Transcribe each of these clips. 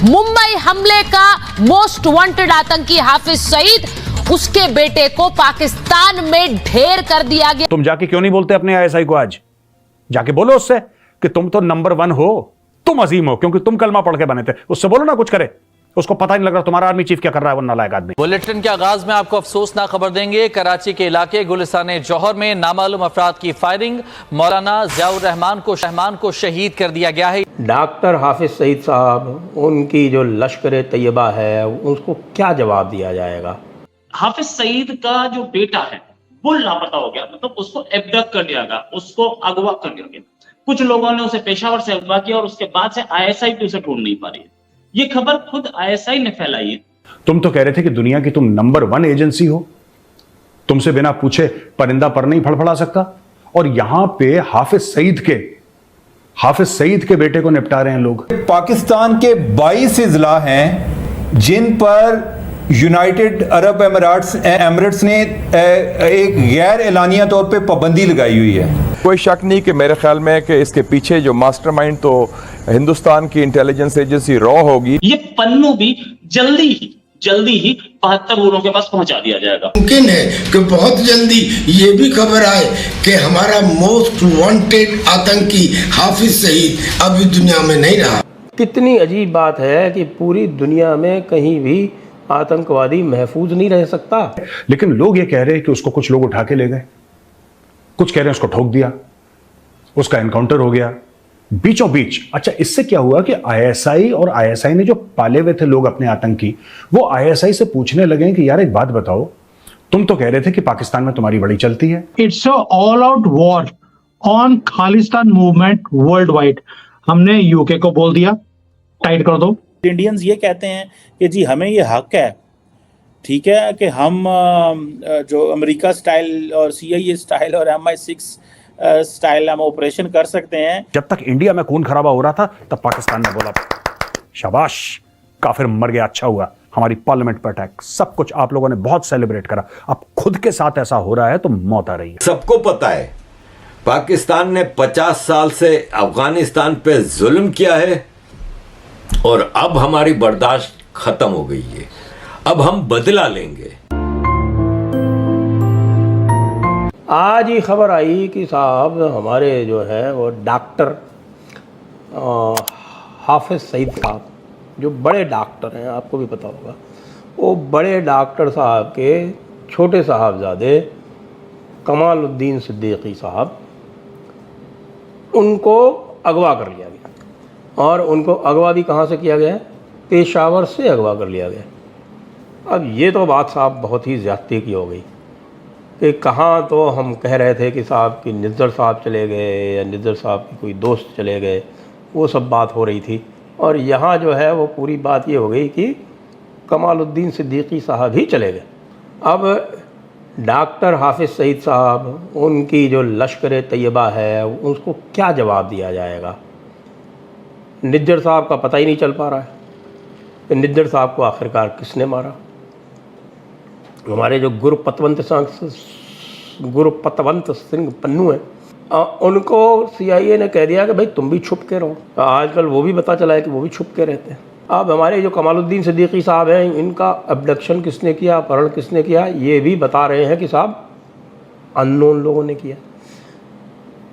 मुंबई हमले का most wanted आतंकी हाफिज सईद, उसके बेटे को पाकिस्तान में ढेर कर दिया गया। तुम जाके क्यों नहीं बोलते अपने आईएसआई को? आज जाके बोलो उससे कि तुम तो नंबर 1 हो, तुम अजीम हो, क्योंकि तुम कलमा पढ़ के बने थे। उससे बोलो ना कुछ करे, उसको पता ही नहीं लग रहा तुम्हारा आर्मी चीफ क्या कर रहा है, वो नालायक आदमी। बुलेटिन के आगाज में आपको अफसोसनाक खबर देंगे। कराची के इलाके गुलिस्तान जौहर में नामालूम अफराद की फायरिंग, मौलाना जियाउर रहमान को शहीद कर दिया गया है। डॉक्टर हाफिज सईद साहब, उनकी जो लश्कर तैयबा है, उसको क्या जवाब दिया जाएगा? हाफिज सईद का जो बेटा है वो लापता हो गया, मतलब उसको एब्डक्ट कर लिया गया, उसको अगवा कर लिया गया। कुछ लोगों ने उसे पेशावर से अगवा किया और उसके बाद से आईएसआई भी उसे ढूंढ नहीं पा रही है। ये खबर खुद आईएसआई ने फैलाई है। तुम तो कह रहे थे कि दुनिया की तुम नंबर 1 एजेंसी हो, तुमसे बिना पूछे परिंदा पर नहीं फड़फड़ा सकता, और यहां पे हाफिज सईद के बेटे को निपटा रहे हैं लोग। पाकिस्तान के 22 इजला हैं जिन पर यूनाइटेड अरब एमिरेट्स ने एक गैर एलानिया तौर पे पाबंदी लगाई हुई है। कोई शक नहीं कि मेरे ख्याल में कि इसके पीछे जो मास्टरमाइंड तो हिंदुस्तान की इंटेलिजेंस एजेंसी रॉ होगी। ये पन्नू भी जल्दी ही 72 गुरों के पास पहुंचा दिया जाएगा। मुमकिन है कि बहुत जल्दी ये भी खबर आए कि हमारा मोस्ट वांटेड आतंकी हाफिज सईद अभी दुनिया में नहीं रहा। कितनी अजीब बात है कि पूरी दुनिया में कहीं भी आतंकवादी महफूज नहीं रह सकता। लेकिन लोग ये कह रहे हैं कि उसको कुछ लोग उठा के ले गए, कुछ कह रहे हैं उसको ठोक दिया, उसका एनकाउंटर हो गया बीचों बीच। अच्छा, इससे क्या हुआ कि आईएसआई और आईएसआई ने जो पाले हुए थे लोग अपने आतंकी, वो आईएसआई से पूछने लगे कि यार एक बात बताओ, तुम तो कह रहे थे कि पाकिस्तान में तुम्हारी बड़ी चलती है। It's all out war on Khalistan movement world wide. हमने यूके को बोल दिया टाइट कर दो। इंडियंस ये कहते हैं कि जी हमें ये हक है, ठीक है, कि हम जो अमेरिका स्टाइल और CIA स्टाइल और MI6 स्टाइल हम ऑपरेशन कर सकते हैं। जब तक इंडिया में खून खराबा हो रहा था तब पाकिस्तान ने बोला शाबाश, काफिर मर गया, अच्छा हुआ, हमारी पार्लियामेंट पर अटैक, सब कुछ आप लोगों ने बहुत सेलिब्रेट करा। अब खुद के साथ ऐसा हो रहा है तो मौत आ रही है। सबको पता है पाकिस्तान ने 50 साल से अफगानिस्तान पे जुल्म किया है और अब हमारी बर्दाश्त खत्म हो गई है, अब हम बदला लेंगे। आज ही खबर आई कि साहब हमारे जो है वो डॉक्टर हाफिज सईद साहब, जो बड़े डॉक्टर हैं, आपको भी पता होगा, वो बड़े डॉक्टर साहब के छोटे साहबजादे कमालुद्दीन सिद्दीकी साहब, उनको अगवा कर लिया गया। और उनको अगवा भी कहाँ से किया गया है? पेशावर से अगवा कर लिया गया। अब ये तो बात साहब बहुत ही ज़्यादती की हो गई कि कहाँ तो हम कह रहे थे कि साहब कि निज़्ज़र साहब चले गए या निज़्ज़र साहब की कोई दोस्त चले गए, वो सब बात हो रही थी, और यहाँ जो है वो पूरी बात ये हो गई कि कमालुद्दीन सिद्दीकी साहब ही चले गए। अब डॉक्टर हाफिज सईद साहब, उनकी जो लश्कर तैयबा है, उसको क्या जवाब दिया जाएगा? निज्जर साहब का पता ही नहीं चल पा रहा है कि निज्जर साहब को आखिरकार किसने मारा। हमारे जो गुरपतवंत सिंह पन्नू हैं, उनको CIA ने कह दिया कि भाई तुम भी छुप के रहो। आजकल वो भी पता चला है कि वो भी छुप के रहते हैं। अब हमारे जो कमालुद्दीन सिद्दीकी साहब हैं, इनका अबडक्शन किसने किया, अपहरण किसने किया, ये भी बता रहे हैं कि साहब अननोन लोगों ने किया।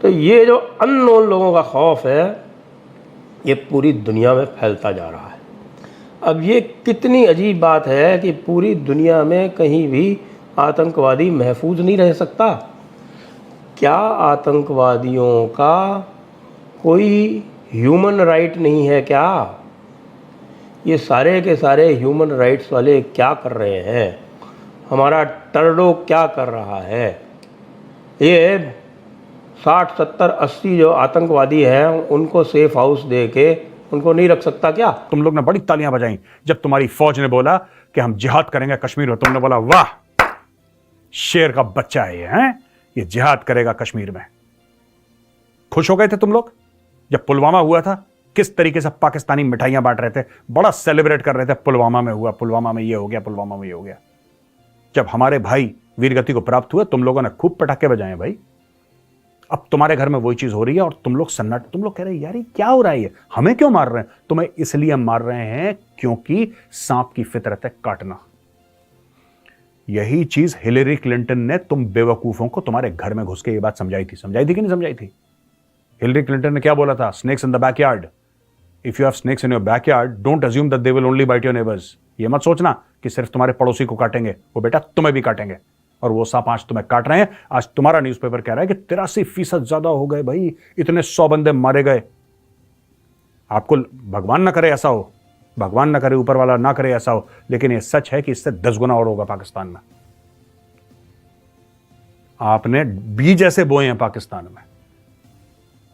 तो ये जो अननोन लोगों का खौफ है, ये पूरी दुनिया में फैलता जा रहा है। अब ये कितनी अजीब बात है कि पूरी दुनिया में कहीं भी आतंकवादी महफूज नहीं रह सकता। क्या आतंकवादियों का कोई ह्यूमन राइट नहीं है क्या? ये सारे के सारे ह्यूमन राइट्स वाले क्या कर रहे हैं? हमारा टर्डो क्या कर रहा है? ये 60, 70, 80 जो आतंकवादी हैं, उनको सेफ हाउस दे के उनको नहीं रख सकता क्या? तुम लोग ने बड़ी तालियां बजाई जब तुम्हारी फौज ने बोला कि हम जिहाद करेंगे कश्मीर में। तुमने बोला वाह, शेर का बच्चा है ये जिहाद करेगा कश्मीर में। खुश हो गए थे तुम लोग जब पुलवामा हुआ था? किस तरीके से पाकिस्तानी मिठाइयां बांट रहे थे, बड़ा सेलिब्रेट कर रहे थे, पुलवामा में हुआ, पुलवामा में ये हो गया, पुलवामा में ये हो गया। जब हमारे भाई वीरगति को प्राप्त हुए, तुम लोगों ने खूब पटाखे बजाए भाई। अब तुम्हारे घर में वही चीज हो रही है और तुम लोग सन्नाटे, तुम लोग कह रहे हैं यार ये क्या हो रहा है, ये हमें क्यों मार रहे हैं? तुम्हें इसलिए मार रहे हैं क्योंकि सांप की फितरत है काटना। यही चीज हिलेरी क्लिंटन ने तुम बेवकूफों को तुम्हारे घर में घुस के ये बात समझाई थी कि नहीं समझाई थी? हिलेरी क्लिंटन ने क्या बोला था? Snakes in the backyard. If you have snakes in your backyard, don't assume that they will only bite your neighbours. ये मत सोचना कि सिर्फ तुम्हारे पड़ोसी को काटेंगे, वो बेटा तुम्हें भी काटेंगे। और वो सांप आज तुम्हें काट रहे हैं। आज तुम्हारा न्यूज़पेपर कह रहा है कि 83% ज्यादा हो गए भाई, इतने 100 बंदे मारे गए। आपको भगवान ना करे ऐसा हो, भगवान ना करे, ऊपर वाला ना करे ऐसा हो, लेकिन ये सच है कि इससे 10 गुना और होगा पाकिस्तान में। आपने बीज ऐसे बोए हैं पाकिस्तान में,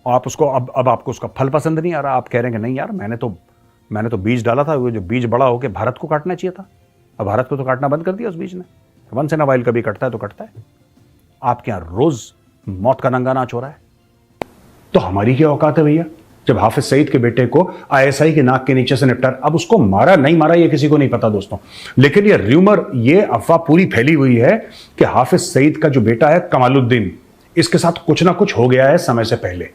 आप उसको अब आपको उसका फल पसंद नहीं आ रहा। आप कह रहे हैं कि नहीं यार, मैंने तो बीज डाला था, वो जो बीज बड़ा होकर भारत को काटना चाहिए था। अब भारत को तो काटना बंद कर दिया उस बीज ने। वंस इन अ वाइल कभी कटता है तो कटता है। आपके यहां रोज मौत का नंगा नाच हो रहा है, तो हमारी क्या औकात है भैया? जब हाफिज सईद के बेटे को आईएसआई के नाक के नीचे से निपटा, अब उसको मारा नहीं मारा ये किसी को नहीं पता दोस्तों, लेकिन ये र्यूमर, ये अफवाह पूरी फैली हुई है कि हाफिज सईद का जो बेटा है कमालुद्दीन, इसके साथ कुछ ना कुछ हो गया है समय से पहले।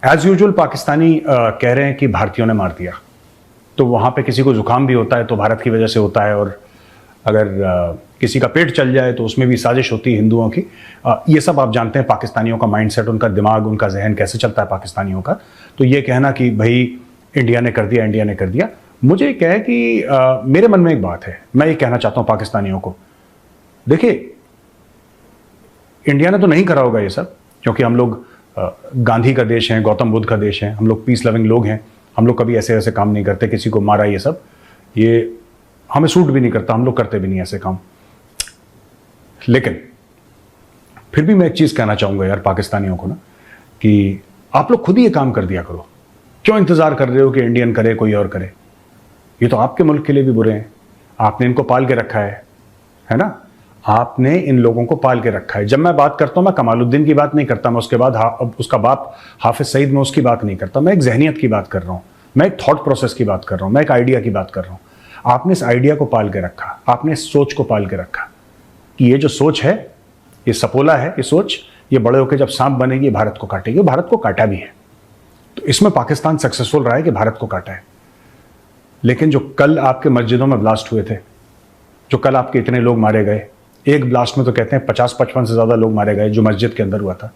एज यूजुअल पाकिस्तानी कह रहे हैं कि भारतीयों ने मार दिया। तो वहां पे किसी को जुकाम भी होता है तो भारत की वजह से होता है, और अगर किसी का पेट चल जाए तो उसमें भी साजिश होती है हिंदुओं की। ये सब आप जानते हैं पाकिस्तानियों का माइंडसेट, उनका दिमाग, उनका जहन कैसे चलता है पाकिस्तानियों का। तो ये कहना कि भाई इंडिया ने कर दिया, इंडिया ने कर दिया, मुझे क्या है कि मेरे मन में एक बात है, मैं ये कहना चाहता हूं पाकिस्तानियों को, देखिए इंडिया ने तो नहीं करा होगा ये सब, क्योंकि हम लोग गांधी का देश है, गौतम बुद्ध का देश है, हम लोग पीस लविंग लोग हैं, हम लोग कभी ऐसे ऐसे काम नहीं करते, किसी को मारा ये सब, ये हमें सूट भी नहीं करता, हम लोग करते भी नहीं ऐसे काम। लेकिन फिर भी मैं एक चीज कहना चाहूंगा यार पाकिस्तानियों को ना, कि आप लोग खुद ही ये काम कर दिया करो। क्यों इंतजार कर रहे हो कि इंडियन करे, कोई और करे? ये तो आपके मुल्क के लिए भी बुरे हैं, आपने इनको पाल के रखा है ना? आपने इन लोगों को पाल के रखा है। जब मैं बात करता हूं, मैं कमालुद्दीन की बात नहीं करता, मैं उसके बाद उसका बाप हाफिज सईद, में उसकी बात नहीं करता, मैं एक जहनियत की बात कर रहा हूं, मैं एक थॉट प्रोसेस की बात कर रहा हूं, मैं एक आइडिया की बात कर रहा हूं। आपने इस आइडिया को पाल के रखा, आपने इस सोच को पाल के रखा कि ये जो सोच है, ये सपोला है, ये सोच, ये बड़े होकर जब सांप बनेगी ये भारत को काटेगी। भारत को काटा भी है, तो इसमें पाकिस्तान सक्सेसफुल रहा है कि भारत को काटा है। लेकिन जो कल आपके मस्जिदों में ब्लास्ट हुए थे, जो कल आपके इतने लोग मारे गए, एक ब्लास्ट में तो कहते हैं 50-55 से ज्यादा लोग मारे गए जो मस्जिद के अंदर हुआ था,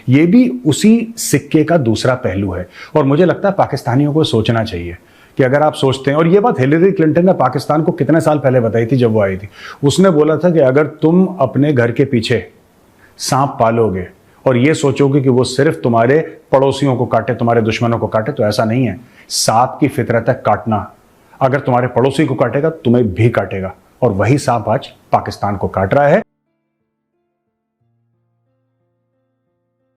ये भी उसी सिक्के का दूसरा पहलू है। और मुझे लगता है पाकिस्तानियों को सोचना चाहिए कि अगर आप सोचते हैं, और ये बात हिलेरी क्लिंटन ने पाकिस्तान को कितने साल पहले बताई थी जब वो आई थी, उसने बोला था कि अगर तुम अपने घर के पीछे सांप पालोगे और ये सोचोगे कि वो सिर्फ तुम्हारे पड़ोसियों को काटे, तुम्हारे दुश्मनों को काटे, तो ऐसा नहीं है। सांप की फितरत है काटना, अगर तुम्हारे पड़ोसी को काटेगा तुम्हें भी काटेगा, और वही सांप आज पाकिस्तान को काट रहा है।